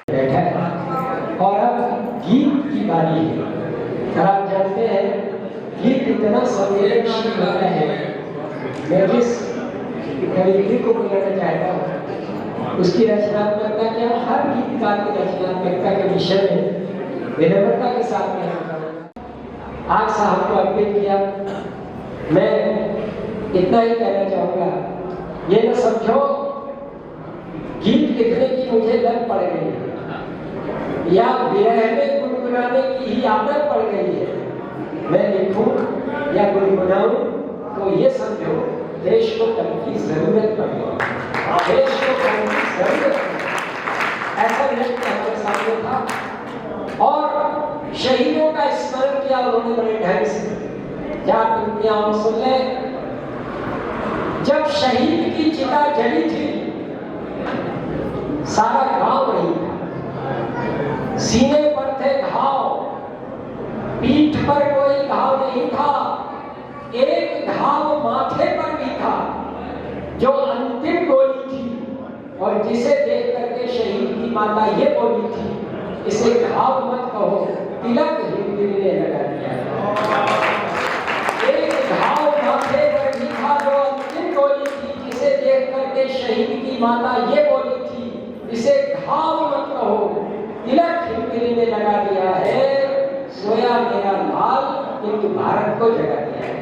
बैठा है और अब गीत की बारी है। और आप जानते हैं गीत इतना संवेदनशील होता है। मैं जिस कवि को बुलाना चाहता हूँ उसकी रचनात्मकता क्या, हर गीतकार की रचनात्मकता के विषय में विनम्रता के साथ में आज साहब को अपील किया। मैं इतना ही कहना चाहूँगा, ये न समझो गीत लिखने की मुझे लत पड़ गई है या विरह में गुनगुनाने की ही आदत पड़ गई है। मैं लिखूं या गुनगुनाऊं तो ये समझो देश को कल की जरूरत पड़ गई, देश को कल की जरूरत ऐसा व्यक्ति हमारे सामने था और शहीदों का स्मरण किया उन्होंने बड़े ढंग से। क्या दुनिया सुन ले, जब शहीद की चिता जली थी सारा गांव नहीं था, सीने पर थे घाव, पीठ पर कोई घाव नहीं था, एक घाव माथे पर भी था जो अंतिम गोली थी और जिसे देख करके शहीद की माता ये बोली थी, इसे घाव मत कहो तिलक हिंदी ने लगा दिया। एक घाव माथे पर भी था जो अंतिम गोली थी, जिसे देख करके शहीद की माता ये बोली थी, इसे घाव मत कहो तिलक हिंदी ने लगा दिया है। सोया मेरा लाल किंतु भारत को जगा दिया है,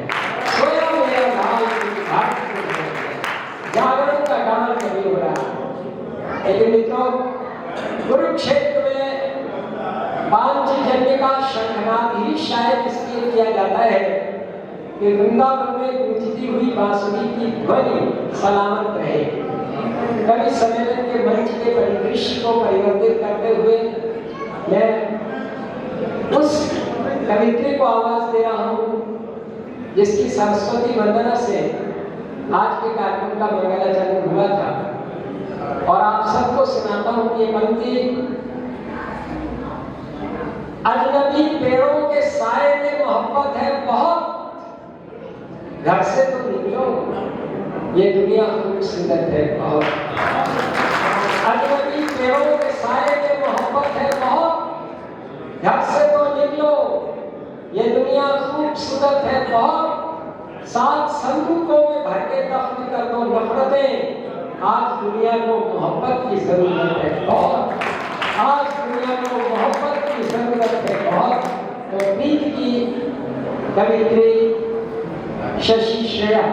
सोया मेरा लाल किंतु भारत को जगा दिया है। जागरण का गान कभी हो रहा। लेकिन मित्रों, कुरुक्षेत्र में पांचजन्य का शंखनाद ही शायद इसलिए किया जाता है कि वृंदावन में गूंजती हुई बांसुरी की ध्वनि सलामत रहे। कवि सम्मेलन के मंच के परिदृश्य को परिवर्तित करते हुए मैं उस कवित्री को आवाज दे रहा हूँ जिसकी सरस्वती वंदना से आज के कार्यक्रम का मंगलाचरण हुआ था। और आप सबको सुनाता हूँ ये पंक्ति। अजनबी पेड़ों के साए में मोहब्बत है बहुत, घर से तो निकलो ये दुनिया खूबसूरत है बहुत। अजनबी पेड़ों के साए में मोहब्बत है बहुत, घर से तो निकलो ये दुनिया खूबसूरत है बहुत। सात संदूकों में भर के दफन कर दो नफरतें, आज दुनिया को मोहब्बत की जरूरत है बहुत, आज दुनिया को मोहब्बत की जरूरत है बहुत। तो प्रीत की कवित्री शशि श्रेया।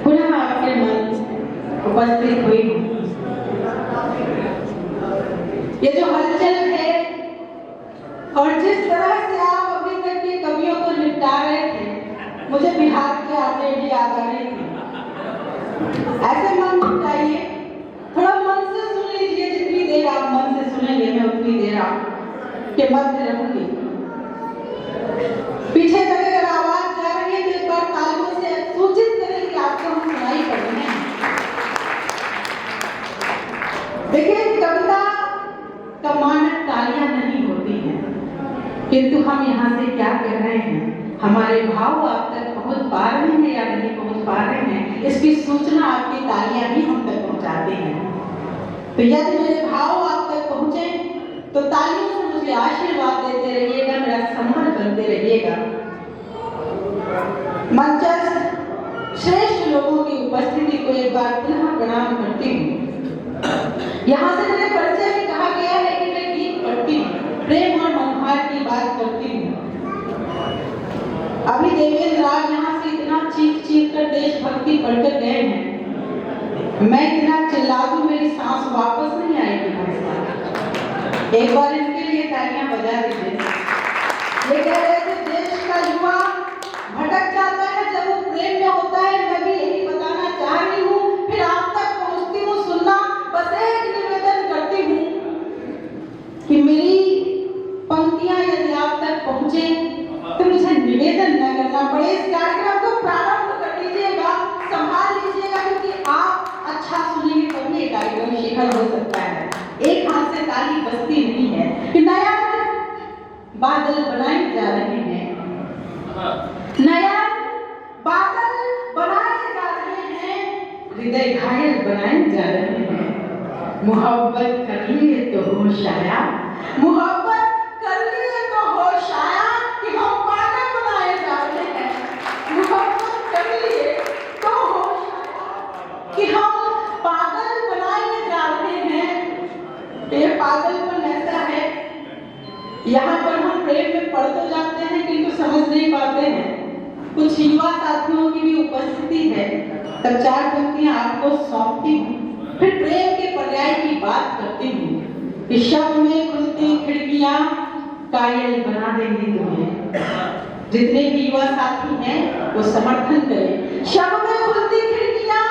पुनः आपके मन उपस्थित हुई हूँ। ये जो हलचल है और जिस तरह से आप अभी तक के कवियों को निपटा रहे थे, मुझे बिहार की यादें भी याद आ रही थी। ऐसे मन निपटाइए, थोड़ा मन से सुन लीजिए। जितनी देर आप मन से सुनेंगे मैं उतनी देर आपके मध्य रहूंगी। पीछे तक अगर आवाज जा रही है तो एक बार तालियों से सूचित करें कि आपको हम सुनाई पड़ रहे हैं। देखिए, कविता का मानक तालियां नहीं होती हैं, किंतु हम यहाँ से क्या कह रहे हैं, हमारे भाव आप तक पहुंच पा रहे हैं या नहीं पहुंच पा रहे हैं, इसकी सूचना आपकी तालियां भी हम तक पहुंचाती हैं। तो यदि मेरे भाव आप तक पहुंचे तो तालियों से मुझे आशीर्वाद देते रहिएगा, मेरा संबल बनते रहिएगा। मंचस्थ श्रेष्ठ लोगों की उपस्थिति को एक बार पुनः प्रणाम करती हूँ। यहाँ से मेरे परिचय में कहा गया है कि मैं गीत पढ़ती हूँ, प्रेम और मनोहार की बात करती हूँ। अभी देवेंद्र राज यहाँ से इतना चीख चीख कर देशभक्ति पढ़कर गए हैं, मैं इतना चिल्ला दूं मेरी सांस वापस नहीं आएगी भाई साहब। एक बार इनके लिए तालियां बजा दीजिए। ये कह रहे थे देश का युवा भटक जाता है जब वो प्रेम में होता है। मैं भी यही बताना चाह रही हूँ, फिर आप तक पहुँचती हूँ सुनना। बस एक निवेदन करती हूँ कि मेरी पंक्तियां यदि आप तक पहुँचे तो मुझे निवेदन न करना पड़े। इस कार्यक्रम को प्रारंभ कर लीजिएगा, संभाल लीजिएगा, क्योंकि आप अच्छा सुनेंगे तभी ये कार्यक्रम शिखर हो सकता है। एक हाथ से ताली बजती नहीं है कि नया बादल बनाए जा रहे हैं, नया बादल हृदय घायल बनाए जा रहे हैं। मोहब्बत कर लिए तो होश आया, मोहब्बत कर लिए तो होश आया कि हम पागल बनाए जा रहे हैं। मोहब्बत कर लिए तो होश आया कि हम पागल बनाए जा रहे हैं। ये पागलपन ऐसा है, यहाँ पर हम प्रेम में पढ़ तो जाते हैं किंतु समझ नहीं पाते हैं। कुछ युवा साथियों की भी उपस्थिति है, तब 4 पंक्तियां आपको सौंपती हूँ, फिर प्रेम के पर्याय की बात करती हूँ। इस शब्द में खुलती खिड़कियां कायल बना देंगी तुम्हें। जितने भी युवा साथी हैं वो समर्थन करें। शब्द में खुलती खिड़कियां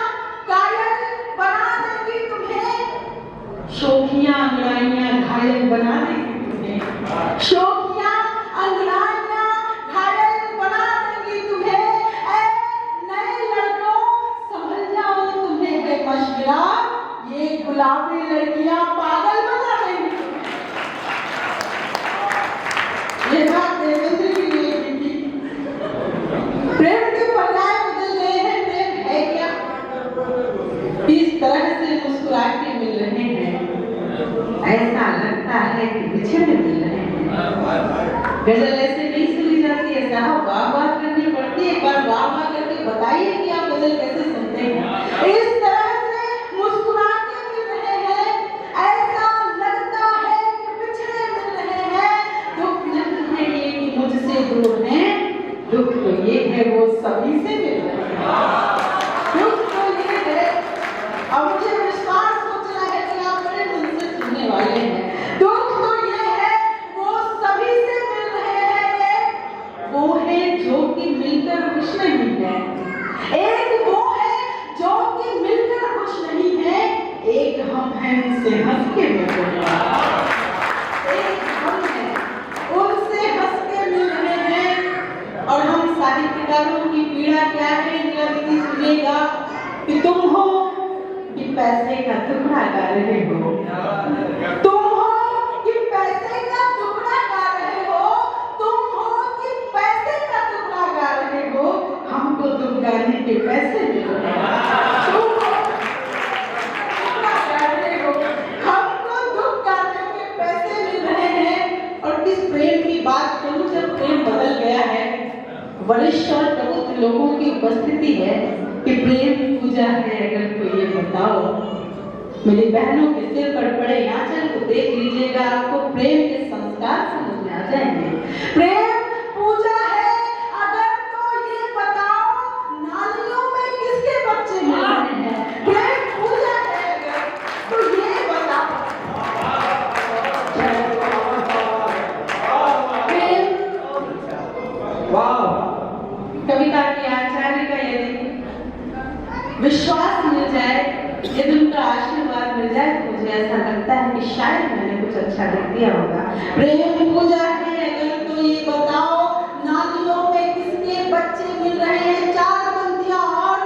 कायल बना देंगी तुम्हें। शोखियां अंगड़ाइयां घायल बना देंगी तुम्हें। शोखियां अंगड़ाइयां घायल बना देंगी तुम्हें। ऐ नए लड़कों समझ जाओ तुम्हें है मशवरा, ये गुलाबी लड़कियां पागल बना देंगी। ये बात देवेंद्र की लिए थी। प्रेम के पर्याय बदल गए हैं। प्रेम है क्या? इस तरह से मुस्कुरा के मिल रहे हैं, ऐसा लगता है कि बिछड़े मिल रहे हैं। गजल ऐसे नहीं सुनी जाती है साहब, वाह करनी पड़ती है। एक बार वाह करके बताइए कि आप गजल कैसे सुनते हैं। इस तरह से मुस्कुरा के मिल रहे हैं, ऐसा लगता है कि बिछड़े मिल रहे हैं। दुख नहीं है ये कि मुझसे दूर हैं, दुख तो ये है वो सभी से मिल रहे हैं। दुख तो ये है, अब मुझे विश्वास हो चला है कि आप बड़े मन से सुनने वाले हैं। दुख तो ये है वो सभी से मिल रहे हैं। वो है जो कि मिलकर खुश नहीं है, एक वो है जो कि मिलकर खुश नहीं है, एक हम हैं उनसे हंस के मिल रहे हैं। एक हम हैं उनसे हंस के मिल रहे हैं। और हम साहित्यकारों की पीड़ा क्या है, इनका दीदी सुनिएगा कि तुम हो कि पैसे का टुकड़ा गा रहे हो, तुम हो कि पैसे का टुकड़ा गा रहे हो, तुम हो कि पैसे का टुकड़ा गा रहे हो। हमको तुम गाने के पैसे मिल रहे हैं। तुम हो टुकड़ा गा रहे हो, हमको दुख गाने के पैसे मिल रहे हैं। और किस प्रेम की बात करूं जब प्रेम बदल गया है। वरिष्ठ और प्रबुद्ध लोगों की उपस्थिति है कि प्रेम पूजा है अगर कोई ये बताओ। मेरी बहनों के सिर पर पड़े आंचल को देख लीजिएगा, आपको प्रेम के संस्कार समझ में आ जाएंगे। प्रेम पूजा है अगर तो ये बताओ नालियों में किसके बच्चे मिल रहे हैं। प्रेम पूजा है अगर तो ये बताओ। कविता के आचार्य का यदि विश्वास मिल जाए, यदि उनका आशीर्वाद मिल जाए तो मुझे ऐसा लगता है कि शायद मैंने कुछ अच्छा लिख दिया होगा। प्रेम पूजा है अगर तो ये बताओ नालियों में किसके बच्चे मिल रहे हैं। 4 पंक्तियां और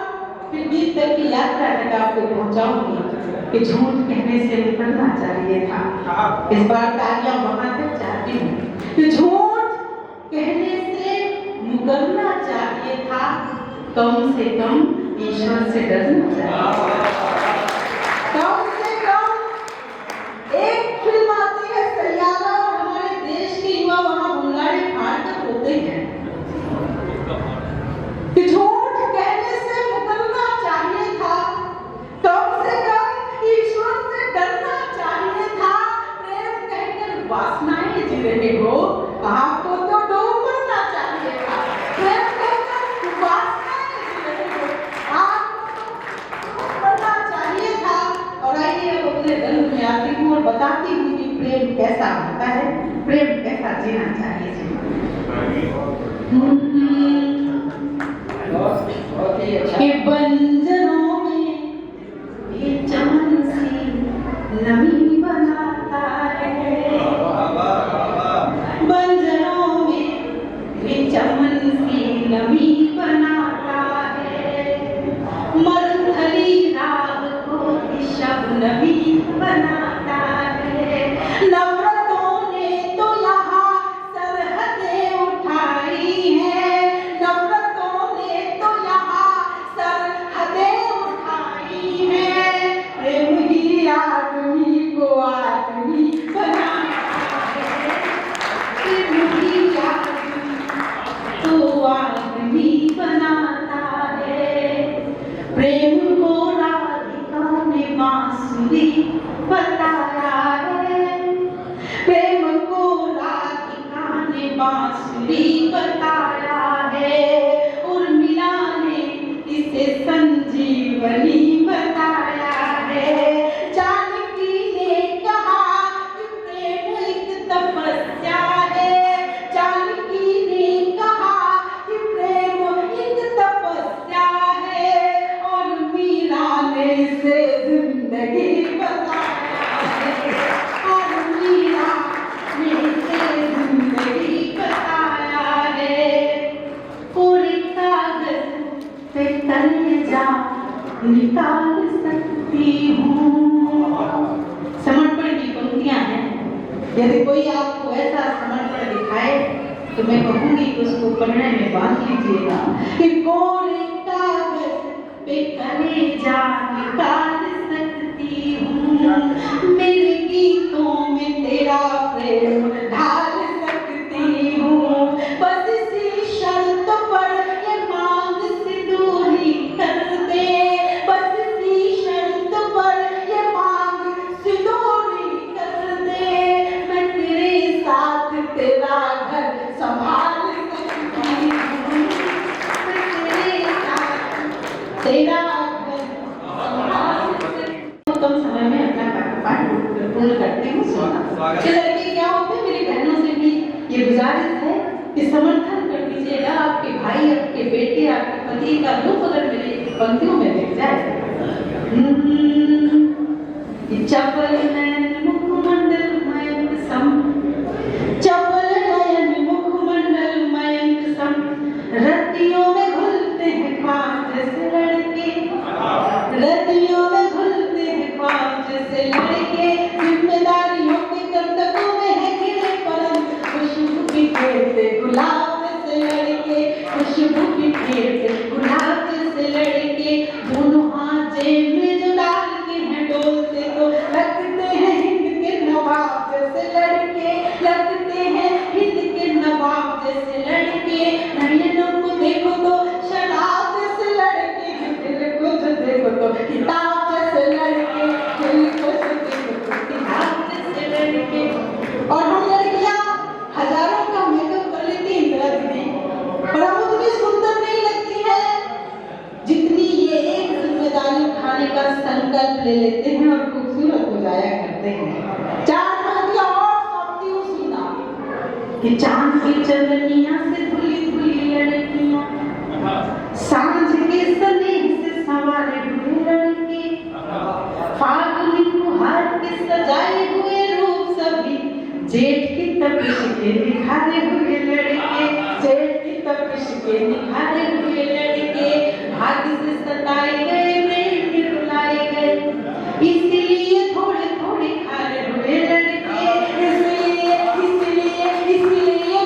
फिर बीच तक की यात्रा तक आपको पहुंचाऊंगी कि झूठ कहने से मुकरना चाहिए था। इस बार तालियां वहां तक चाहती हूँ कि झूठ कहने से मुकरना चाहिए था, कम से कम ईश्वर से डरना चाहिए। कम से कम एक फिल्म आती है सैयारा और हमारे देश के युवा वहां बुलाड़े फाड़ कर होते हैं कि झूठ कहने से मुकरना चाहिए था, कम से कम ईश्वर से डरना चाहिए था। प्रेम कहकर वासनाएं जी रहे हो, आपको तो डूब मरना चाहिए था। प्रेम कहकर वासनाएं जी रहे हो, आपको मरना चाहिए था। और आइए अब अपने रंग में आती हूँ और बताती हूँ कि प्रेम कैसा होता है, प्रेम कैसा जीना चाहिए। कि बंजरों में भी चमन सी नमी बनाता है, बंजरों में भी चमन सी नमी बनाता है, मरुथली राग को शबनमी बनाता है। नफरतों ने तो यहाँ सरहदें उठाई है, नफरतों ने तो यहाँ सरहदें बनी बताया है। जानकी ने कहा कि प्रेम एक तपस्या है। जानकी ने कहा कि प्रेम एक तपस्या है और मीरा ने इसे जिंदगी बताया है। और मीरा ने इसे जिंदगी बताया है। पूरी कागज पे कलेजा निकाल सकती हूँ। समर्पण की पंक्तियां हैं। यदि कोई आपको ऐसा समर्पण दिखाए तो मैं कहूंगी कि उसको पढ़ने में बांध लीजिएगा कि कोरे कागज पे कलेजा निकाल सकती हूँ। मेरे गीतों में तेरा प्रेम ढाल सकती हूँ। बस इसी शर्त पर ये मांग से दूरी कर दे। बस इसी शर्त पर ये मांग से दूरी कर दे। मैं तेरे साथ तेरा घर संभाल सकती हूँ। मैं तेरे साथ तेरा घर संभाल सकती हूँ। कम समय में अपना पाठ पूर्ण करती हूँ। ये लड़के क्या होते हैं, मेरी बहनों से भी ये गुजारिश है कि समर्थन कर दीजिएगा। आपके भाई, आपके बेटे, आपके पति का दुख अगर मेरी पंक्तियों में दिख जाए। चपल नयन मुखमंडल मयंक सम, चपल नयन मुखमंडल मयंक सम, रतियों में घुलते हैं ख्वाब जैसे लड़के। रतियों में घुलते हैं ख्वाब जैसे लड़के। जिम्मेदारियों के कंटकों में है घिरे परंतु खुशबू की खेलते गुलाब जैसे लड़के। खुशबू की खेलते गुलाब जैसे लड़के। दोनों हाथ जेब में जो डाल के हैं डोलते तो लगते हैं हिंद के नवाब जैसे लड़के। लगते हैं हिंद के नवाब जैसे लड़के। नयनों को देखो तो शराब जैसे लड़के। दिल को जो देखो तो किताब जैसे लड़के। दिल को जो देखो तो किताब जैसे लड़के। और हम लड़कियां हजारों का मेकअप कर लेती हैं इंदिरा दीदी, पर हम उतनी सुंदर नहीं लगती है जितनी ये एक जिम्मेदारी उठाने का संकल्प ले लेते हैं और खूबसूरत हो जाया करते हैं। चार पंक्तियां और सौंपती हूँ सुना कि चांद की चंदनिया से धुली धुली लड़कियां, सांझ के स्नेह से सवारे हुए लड़के, फागुनी फुहार के सजाए हुए रूप सभी, जेठ की तपिश के निखारे हुए लड़के। जेठ की तपिश के निखारे हुए लड़के। भाग्य से सताए गए, प्रेम में रुलाए गए, इसीलिए थोड़े थोड़े खारे हुए लड़के। इसलिए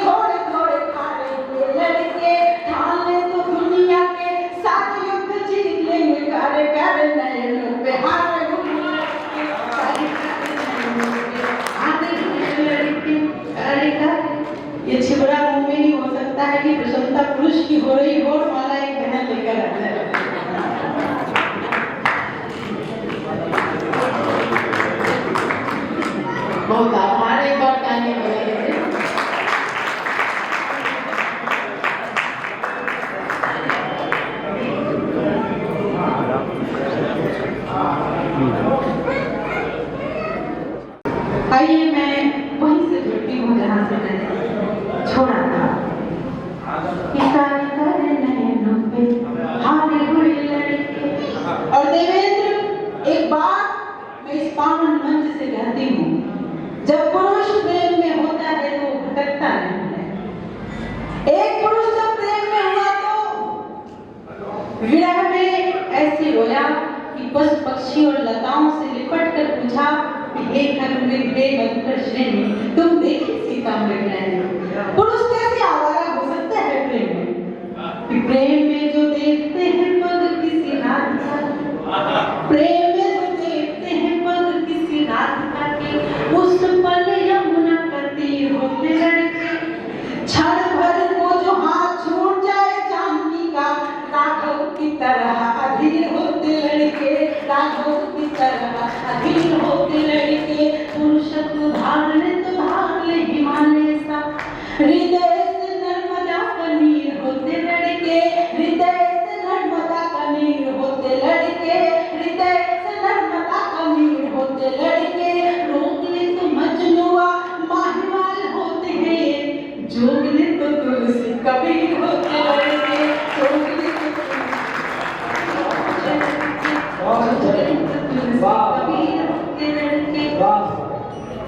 थोड़े थोड़े खारे हुए लड़के। ठान ले तो दुनिया के साथ युद्ध जीत लेंगे। करे करे नयनों पे हारे हुए लड़के। ये छिबरा मुंह में ही हो सकता है कि प्रशंसा पुरुष की हो रही हो और माला एक बहन लेकर आ जाए। बहुत आभार। एक बार ताली बजाइए। आइए मैं वहीं से जुड़ती हूँ जहाँ से मैंने छोड़ा था। नयनों पे हारे हुए लड़के। और देवेंद्र, एक बात मैं इस पावन मंच से कहती हूँ, जब पुरुष प्रेम में होता है तो भटकता नहीं है। एक पुरुष जब प्रेम में हुआ तो विरह में ऐसे रोया कि पशु पक्षी और लताओं से लिपट कर पूछा, हे श्रेणी तुम देखी सीता मृग। पुरुष कैसे आवारा हो सकता है प्रेम में? कि प्रेम में जो देखते हैं पग किसी राधिका, प्रेम में जो देखते हैं पग किसी राधिका के, उस पल यमुना का तीर होते लड़के। क्षण भर को जो हाथ छूट जाए जानकी का, राघव की तरह अधीर होते लड़के। राघव की तरह अधीर होते लड़के। पुरुषत्व धारण तो धार ले हिमालय सा, हृदय से नर्मदा का नीर होते लड़के। हृदय से नर्मदा का नीर होते लड़के।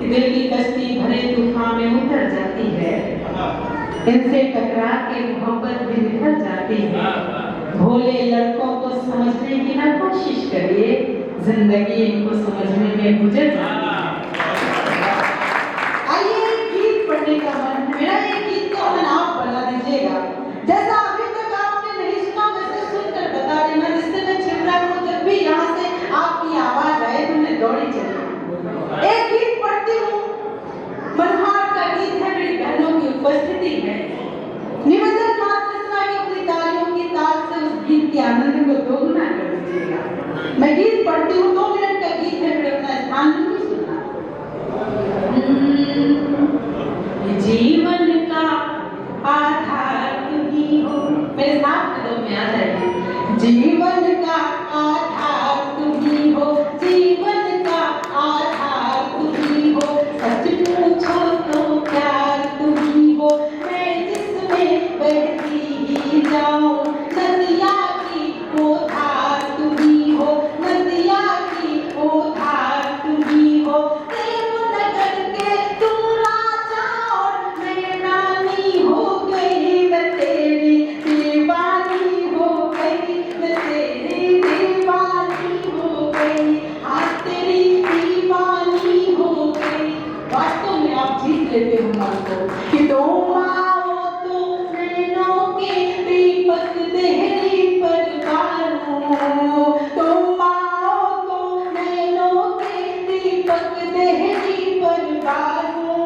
दिल की कश्ती भरे तूफान में उतर जाती है, इनसे टकरा के मोहब्बत भी निकल जाती है। भोले लड़कों को समझने की ना कोशिश करिए, जिंदगी इनको समझने में गुजर जाती है। आइए एक गीत पढ़ने का मन, मेरा एक गीत का मन आप बना दीजिएगा। जैसा अभी तक आपने नहीं सुना वैसे सुनकर बता देना, जिससे मैं छिमरा को जब भी यहाँ से आपकी आवाज आए तो मैं दौड़ी चली। एक गीत पढ़ती हूँ, मनहार का गीत है, मेरी बहनों की उपस्थिति है। निवेदन मात्र इतना कि अपनी तालियों की ताल से उस गीत के आनंद को दोगुना कर दीजिएगा। मैं गीत पढ़ती हूँ, 2 मिनट का गीत है, फिर अपना स्थान नहीं सुनना। जीवन का आधार तुम ही हो, मेरे साथ कदम में आ जाइए। जीवन का आधार तुम ही हो, जीवन का आधार तुम ही हो, सच पूछो तो प्यार तुम ही हो, मैं जिसमें बहती ही जाऊं, नदिया की वो धार तुम ही हो, नदिया की वो धार तुम ही हो, प्रेम नगर के तुम राजा और मैं रानी हो गई, मैं तेरी दीवानी हो गई, मैं तेरी दीवानी हो गई, हाँ तेरी दीवानी हो गई। वास्तव में आप जीत लेते हो मन को कि तुम आओ तो नैनों के दीपक देहरी पर बारूं, तुम आओ तो नैनों के दीपक देहरी पर बारूं,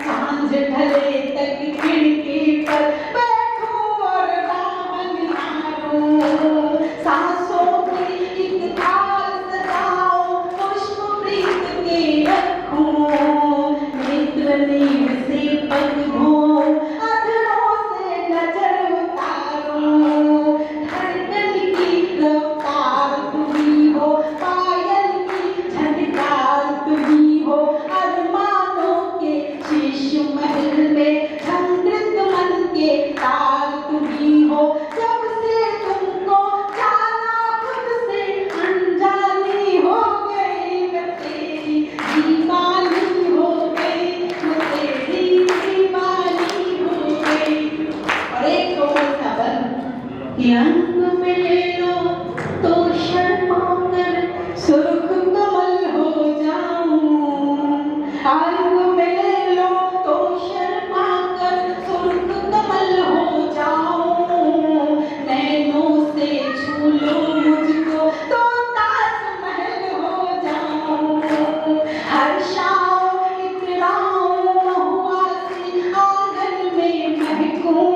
सांझ ढले तक खिड़की पर बैठूं और राह निहारूं, सांसों की एक थाल सजाऊं, पुष्प प्रीत के रखूं, नेत्र नीर से पग धोऊं, अधरों से नजर उतारूं, धड़कन की रफ्तार तुम ही हो, पायल की झनकार तुम ही हो, अरमानों के शीश महल में झंकृत मन के तार तुम ही हो, जब से तुमको जाना खुद से अनजानी हो गई, मैं तेरी दीवानी हो गई, मैं तेरी दीवानी हो गई। और एक कोमल सा बंद कि अंग में ले लो तो शर्मा कर सुर्ख कमल हो जाऊं, अंग में ले लो तो शर्मा कर सुर्ख कमल हो जाऊं, नैनों से छू लो मुझको तो ताजमहल हो जाऊं, हर्षाओं इतराओं महुआ से आंगन में महकूं,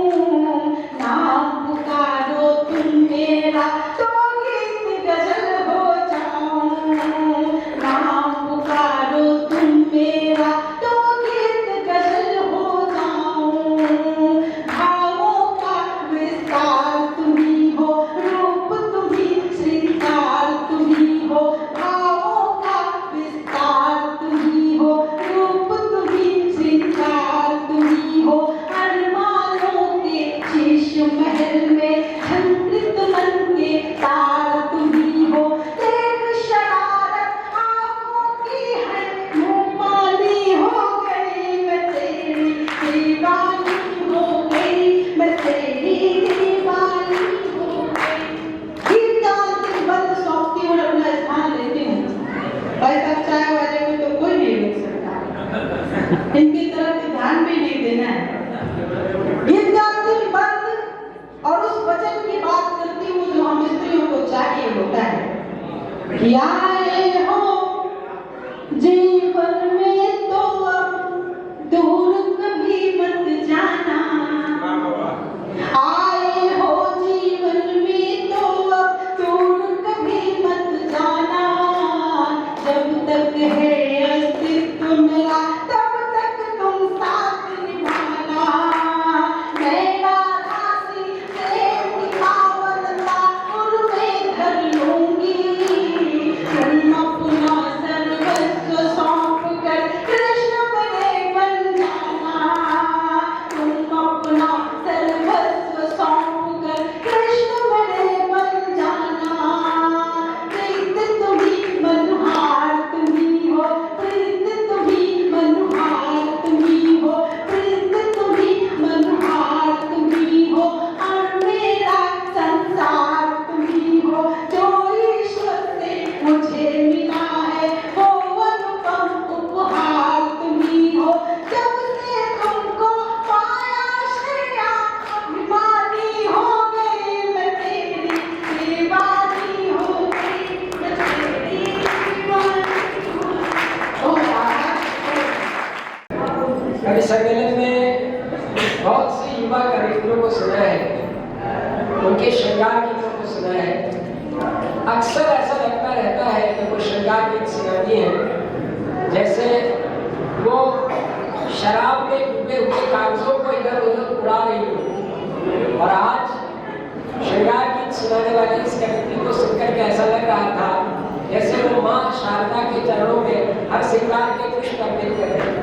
नाम पुकारो तुम मेरा तो गीत गजल हो जाऊं, नाम पुकारो तुम मेरा तो गीत गजल हो जाऊं, भावों का विस्तार तुम ही हो, रूप तुम ही, श्रृंगार तुम ही हो, भावों का विस्तार तुम ही हो, रूप तुम ही, श्रृंगार तुम ही हो, अरमानों के शीश महल में झंकृत मन के तार तुम ही हो, एक शरारत आंखों की है मुंहमाली हो गई, मैं तेरी दीवानी हो गई, मैं तेरी दीवानी हो गई। गीत का अंतिम बंद सौंपती हूँ और अपना स्थान लेती हूँ। ऐसा चाय वाले को तो कोई नहीं रोक सकता, इनकी तरफ ध्यान भी नहीं देना है। गीत का अंतिम बंद और उस वचन की बात करती हूँ जो हम स्त्रियों को चाहिए होता है कि आए हो जीवन में तो अब दूर कभी मत जाना, आए हो जीवन में तो अब दूर कभी मत जाना, जब तक है अस्तित्व मेरा तब तक तुम साथ निभाना, मैं राधा सी प्रेम की पावनता उर में धर लूंगी, तुम अपना सर्वस्व सौंप कर कृष्ण बने बन जाना। सम्मेलन में बहुत सी युवा कवियों को सुना है, उनके श्रृंगार गीतों को सुना है। अक्सर ऐसा लगता रहता है कि वो श्रृंगार गीत सुनाती हैं जैसे वो शराब में डूबे हुए कागजों को इधर उधर उड़ा रही हो। और आज श्रृंगार गीत सुनाने वाली इस कवित्री को सुनकर के ऐसा लग रहा था जैसे वो माँ शारदा के चरणों में हर श्रृंगार के पुष्प अर्पित कर रही।